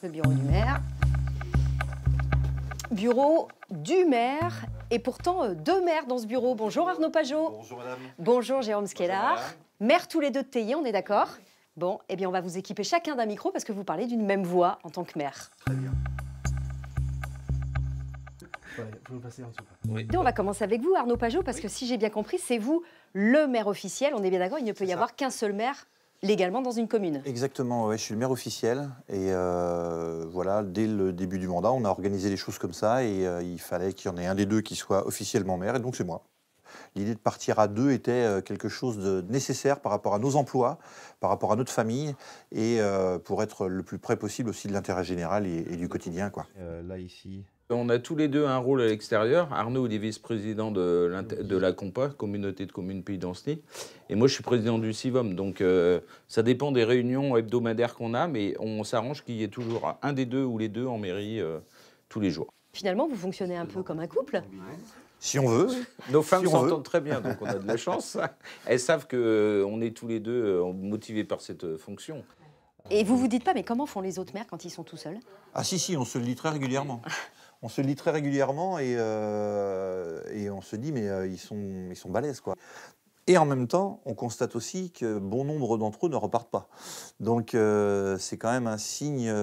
le bureau du maire. Bureau du maire, et pourtant deux maires dans ce bureau. Bonjour Arnaud Pajot. Bonjour madame. Bonjour Jérôme Skellar. Bonjour, Maires tous les deux de Théier, on est d'accord? Bon, eh bien on va vous équiper chacun d'un micro parce que vous parlez d'une même voix en tant que maire. Très bien. Et on va commencer avec vous Arnaud Pajot parce que si j'ai bien compris, c'est vous le maire officiel. On est bien d'accord, il ne peut y avoir qu'un seul maire légalement dans une commune. Exactement, ouais, je suis le maire officiel et voilà, dès le début du mandat, on a organisé les choses comme ça et il fallait qu'il y en ait un des deux qui soit officiellement maire et donc c'est moi. L'idée de partir à deux était quelque chose de nécessaire par rapport à nos emplois, par rapport à notre famille et pour être le plus près possible aussi de l'intérêt général et du quotidien, quoi. Là, ici... On a tous les deux un rôle à l'extérieur. Arnaud, il est vice-président de la COMPA, Communauté de communes Pays d'Ancenis. Et moi, je suis président du CIVOM. Donc, ça dépend des réunions hebdomadaires qu'on a, mais on s'arrange qu'il y ait toujours un des deux ou les deux en mairie tous les jours. Finalement, vous fonctionnez un peu comme un couple. Si on veut. Nos femmes Si on veut. s'entendent très bien, donc on a de la chance. Elles savent qu'on est tous les deux motivés par cette fonction. Et vous vous dites pas, mais comment font les autres maires quand ils sont tout seuls? Ah si, on se le dit très régulièrement. On se le dit très régulièrement et on se dit, mais ils sont balèzes, quoi. Et en même temps, on constate aussi que bon nombre d'entre eux ne repartent pas. Donc c'est quand même un signe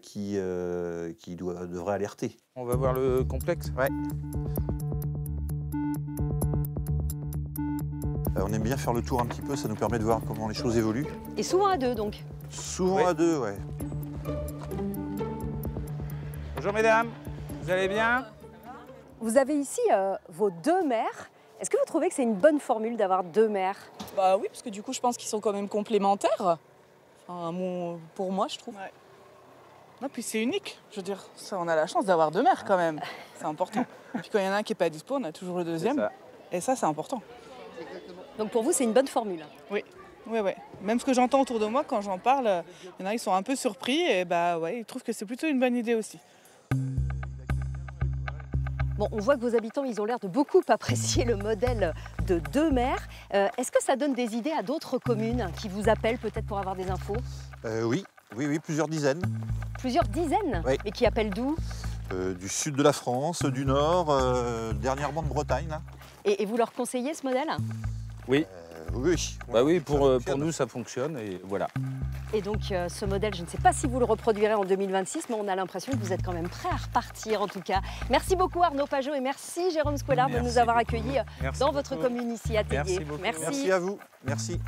qui devrait alerter. On va voir le complexe. Ouais. On aime bien faire le tour un petit peu, ça nous permet de voir comment les choses évoluent. Et souvent à deux, donc. Souvent Ouais. à deux, ouais. Bonjour mesdames, vous allez bien? Vous avez ici vos deux maires. Est-ce que vous trouvez que c'est une bonne formule d'avoir deux maires? Bah oui, parce que du coup, je pense qu'ils sont quand même complémentaires. Enfin, pour moi, je trouve. Ouais. Non, puis c'est unique. Je veux dire, ça, on a la chance d'avoir deux maires quand même. C'est important. Puis quand il y en a un qui n'est pas dispo, on a toujours le deuxième. Ça. Et ça, c'est important. Donc pour vous, c'est une bonne formule. Oui, ouais. Même ce que j'entends autour de moi, quand j'en parle, il y en a qui sont un peu surpris et bah ouais, ils trouvent que c'est plutôt une bonne idée aussi. Bon, on voit que vos habitants, ils ont l'air de beaucoup apprécier le modèle de deux maires. Est-ce que ça donne des idées à d'autres communes qui vous appellent peut-être pour avoir des infos? Oui, plusieurs dizaines. Plusieurs dizaines? Oui. Mais qui appellent d'où? Du sud de la France, du nord, dernièrement de Bretagne. Là. Et vous leur conseillez ce modèle? Oui. Oui. Bah oui, Ça pour fonctionne. nous, ça fonctionne et voilà. Et donc ce modèle, je ne sais pas si vous le reproduirez en 2026, mais on a l'impression que vous êtes quand même prêt à repartir en tout cas. Merci beaucoup Arnaud Pajot et merci Jérôme Skellar de Merci nous avoir beaucoup. accueillis Merci dans votre beaucoup. commune ici à Théier. Merci beaucoup. Merci à vous. Merci.